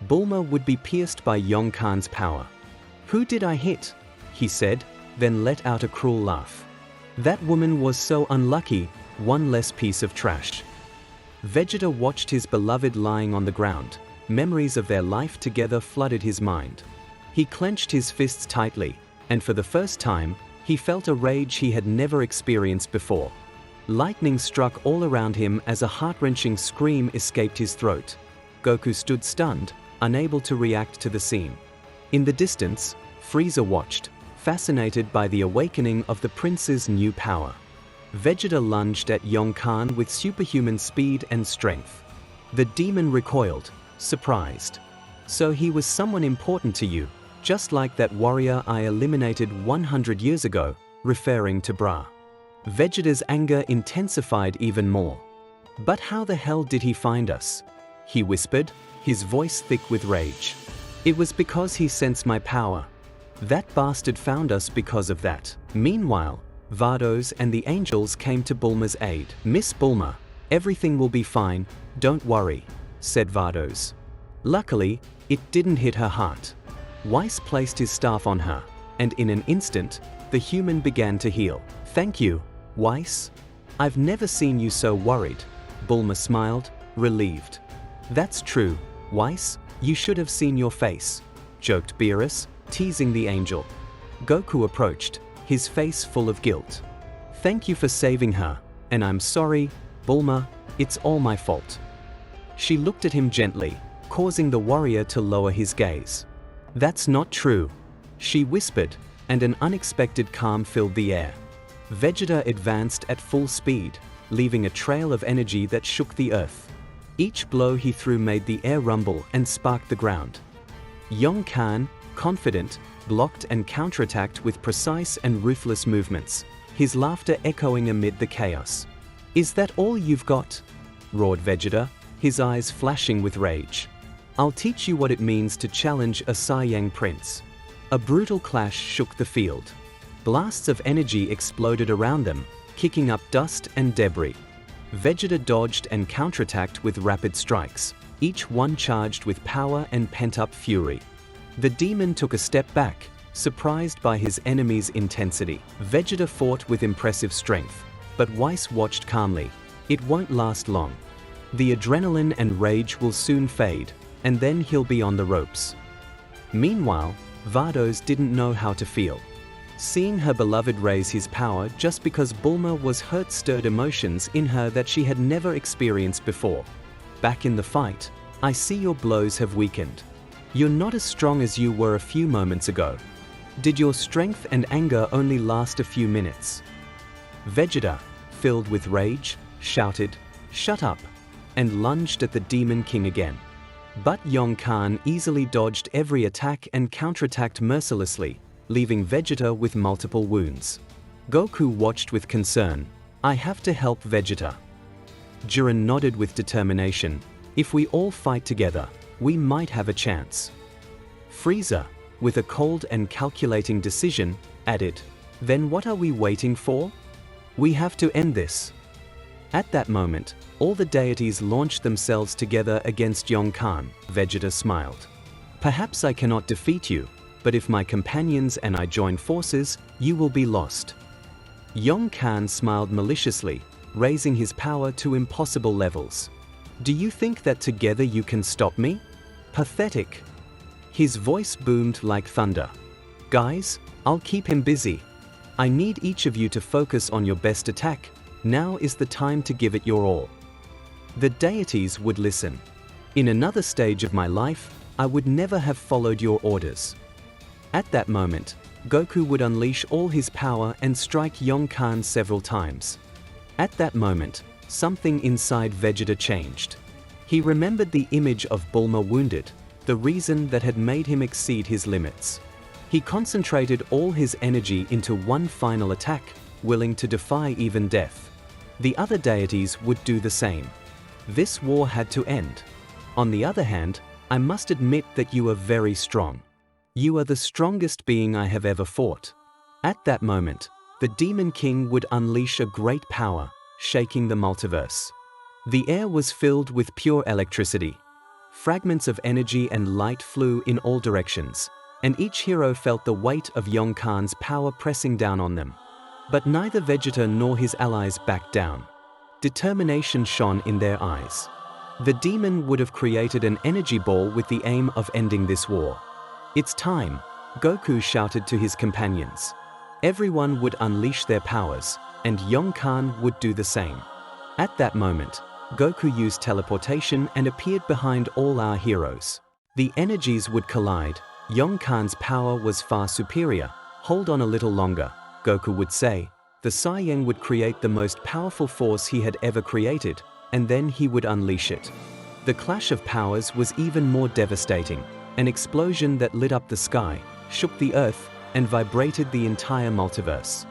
Bulma would be pierced by Yonkan's power. "Who did I hit?" he said, then let out a cruel laugh. "That woman was so unlucky, one less piece of trash." Vegeta watched his beloved lying on the ground. Memories of their life together flooded his mind. He clenched his fists tightly, and for the first time, he felt a rage he had never experienced before. Lightning struck all around him as a heart-wrenching scream escaped his throat. Goku stood stunned, unable to react to the scene. In the distance, Frieza watched, fascinated by the awakening of the prince's new power. Vegeta lunged at Yonkan with superhuman speed and strength. The demon recoiled, surprised. "So he was someone important to you, just like that warrior I eliminated 100 years ago," referring to Bra. Vegeta's anger intensified even more. "But how the hell did he find us?" he whispered, his voice thick with rage. "It was because he sensed my power. That bastard found us because of that." Meanwhile, Vados and the angels came to Bulma's aid. "Miss Bulma, everything will be fine, don't worry," said Vados. Luckily, it didn't hit her heart. Whis placed his staff on her, and in an instant, the human began to heal. "Thank you, Whis. I've never seen you so worried." Bulma smiled, relieved. "That's true, Whis, you should have seen your face," joked Beerus, teasing the angel. Goku approached, his face full of guilt. "Thank you for saving her, and I'm sorry, Bulma, it's all my fault." She looked at him gently, causing the warrior to lower his gaze. "That's not true," she whispered, and an unexpected calm filled the air. Vegeta advanced at full speed, leaving a trail of energy that shook the earth. Each blow he threw made the air rumble and sparked the ground. Yonkan, confident, blocked and counterattacked with precise and ruthless movements, his laughter echoing amid the chaos. "Is that all you've got?" roared Vegeta, his eyes flashing with rage. "I'll teach you what it means to challenge a Saiyang prince." A brutal clash shook the field. Blasts of energy exploded around them, kicking up dust and debris. Vegeta dodged and counterattacked with rapid strikes, each one charged with power and pent-up fury. The demon took a step back, surprised by his enemy's intensity. Vegeta fought with impressive strength, but Whis watched calmly. It won't last long. The adrenaline and rage will soon fade, and then he'll be on the ropes. Meanwhile, Vados didn't know how to feel. Seeing her beloved raise his power just because Bulma was hurt stirred emotions in her that she had never experienced before. "Back in the fight, I see your blows have weakened. You're not as strong as you were a few moments ago. Did your strength and anger only last a few minutes?" Vegeta, filled with rage, shouted, "Shut up," and lunged at the Demon King again. But Yonkan easily dodged every attack and counterattacked mercilessly, leaving Vegeta with multiple wounds. Goku watched with concern. "I have to help Vegeta." Jiren nodded with determination. "If we all fight together, we might have a chance." Frieza, with a cold and calculating decision, added, "Then what are we waiting for? We have to end this." At that moment, all the deities launched themselves together against Yonkan. Vegeta smiled. "Perhaps I cannot defeat you, but if my companions and I join forces, you will be lost." Yonkan smiled maliciously, raising his power to impossible levels. "Do you think that together you can stop me? Pathetic." His voice boomed like thunder. "Guys, I'll keep him busy. I need each of you to focus on your best attack. Now is the time to give it your all." The deities would listen. "In another stage of my life, I would never have followed your orders." At that moment, Goku would unleash all his power and strike Yonkan several times. At that moment, something inside Vegeta changed. He remembered the image of Bulma wounded, the reason that had made him exceed his limits. He concentrated all his energy into one final attack, willing to defy even death. The other deities would do the same. This war had to end. On the other hand, I must admit that you are very strong. You are the strongest being I have ever fought. At that moment, the Demon King would unleash a great power, shaking the multiverse. The air was filled with pure electricity. Fragments of energy and light flew in all directions, and each hero felt the weight of Yong-Kan's power pressing down on them. But neither Vegeta nor his allies backed down. Determination shone in their eyes. The demon would have created an energy ball with the aim of ending this war. "It's time," Goku shouted to his companions. Everyone would unleash their powers, and Yong-Kan would do the same. At that moment, Goku used teleportation and appeared behind all our heroes. The energies would collide. Yong-Kan's power was far superior. "Hold on a little longer," Goku would say. The Saiyan would create the most powerful force he had ever created, and then he would unleash it. The clash of powers was even more devastating. An explosion that lit up the sky, shook the earth, and vibrated the entire multiverse.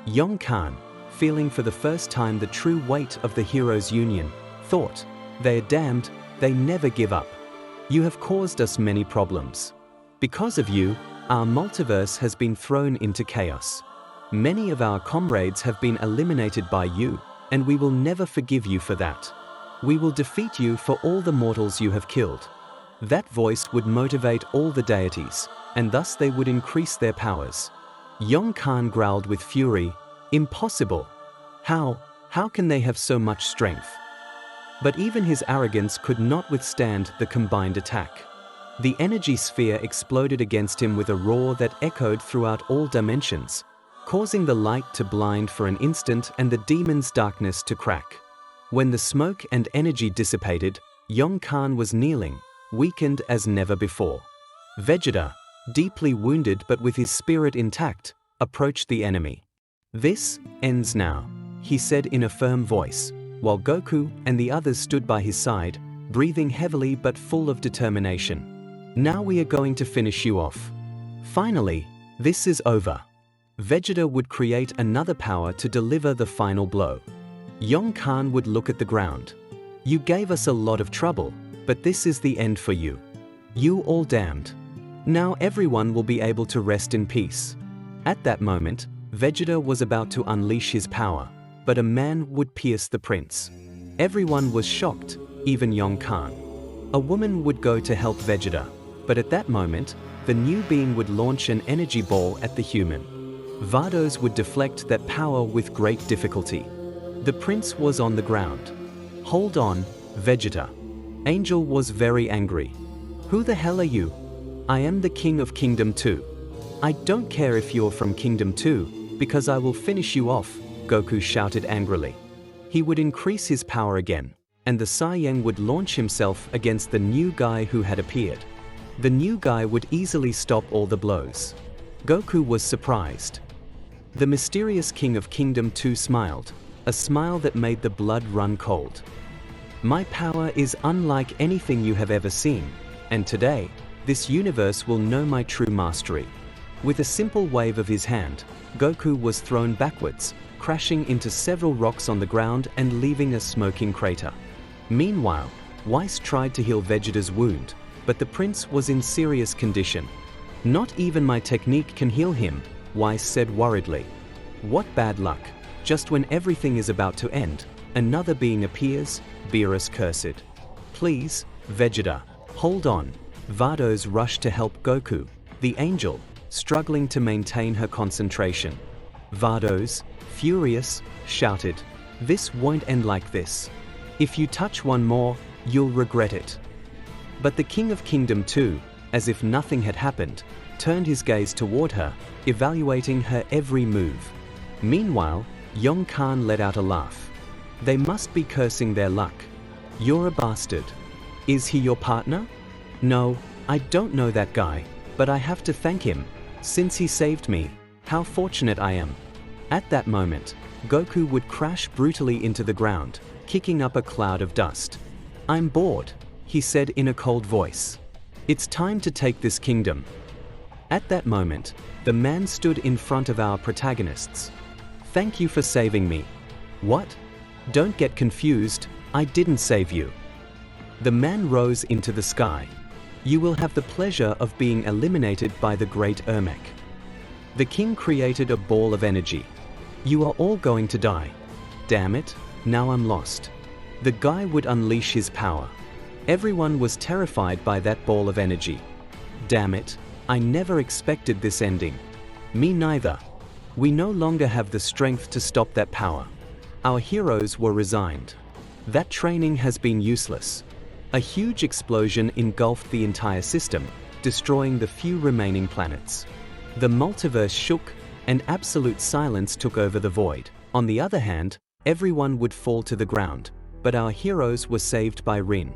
Yong-Kan, feeling for the first time the true weight of the heroes' union, thought, "They're damned, they never give up. You have caused us many problems. Because of you, our multiverse has been thrown into chaos. Many of our comrades have been eliminated by you, and we will never forgive you for that. We will defeat you for all the mortals you have killed." That voice would motivate all the deities, and thus they would increase their powers. Yong-Kan growled with fury, "Impossible! How can they have so much strength?" But even his arrogance could not withstand the combined attack. The energy sphere exploded against him with a roar that echoed throughout all dimensions, causing the light to blind for an instant and the demon's darkness to crack. When the smoke and energy dissipated, Yong-Kan was kneeling, weakened as never before. Vegeta, deeply wounded but with his spirit intact, approached the enemy. "This ends now," he said in a firm voice, while Goku and the others stood by his side, breathing heavily but full of determination. "Now we are going to finish you off. Finally, this is over." Vegeta would create another power to deliver the final blow. Yong-Kan would look at the ground. "You gave us a lot of trouble, but this is the end for you. You all damned. Now everyone will be able to rest in peace." At that moment, Vegeta was about to unleash his power, but a man would pierce the prince. Everyone was shocked, even Yong-Kan. A woman would go to help Vegeta, but at that moment, the new being would launch an energy ball at the human. Vados would deflect that power with great difficulty. The prince was on the ground. "Hold on, Vegeta." Angel was very angry. "Who the hell are you?" "I am the King of Kingdom 2. "I don't care if you're from Kingdom 2, because I will finish you off," Goku shouted angrily. He would increase his power again, and the Saiyan would launch himself against the new guy who had appeared. The new guy would easily stop all the blows. Goku was surprised. The mysterious King of Kingdom 2 smiled, a smile that made the blood run cold. "My power is unlike anything you have ever seen, and today, this universe will know my true mastery." With a simple wave of his hand, Goku was thrown backwards, crashing into several rocks on the ground and leaving a smoking crater. Meanwhile, Whis tried to heal Vegeta's wound, but the prince was in serious condition. "Not even my technique can heal him," Whis said worriedly. "What bad luck. Just when everything is about to end, another being appears," Beerus cursed. "Please, Vegeta, hold on." Vados rushed to help Goku, the angel, struggling to maintain her concentration. Vados, furious, shouted, "This won't end like this. If you touch one more, you'll regret it." But the King of Kingdom 2, as if nothing had happened, turned his gaze toward her, evaluating her every move. Meanwhile, Yong-Kan let out a laugh. "They must be cursing their luck. You're a bastard. Is he your partner?" "No, I don't know that guy, but I have to thank him. Since he saved me, how fortunate I am." At that moment, Goku would crash brutally into the ground, kicking up a cloud of dust. "I'm bored," he said in a cold voice. "It's time to take this kingdom." At that moment, the man stood in front of our protagonists. "Thank you for saving me." "What? Don't get confused, I didn't save you." The man rose into the sky. "You will have the pleasure of being eliminated by the great Ermac." The king created a ball of energy. "You are all going to die. Damn it, now I'm lost." The guy would unleash his power. Everyone was terrified by that ball of energy. Damn it, I never expected this ending. Me neither. We no longer have the strength to stop that power. Our heroes were resigned. That training has been useless. A huge explosion engulfed the entire system, destroying the few remaining planets. The multiverse shook, and absolute silence took over the void. On the other hand, everyone would fall to the ground, but our heroes were saved by Rin.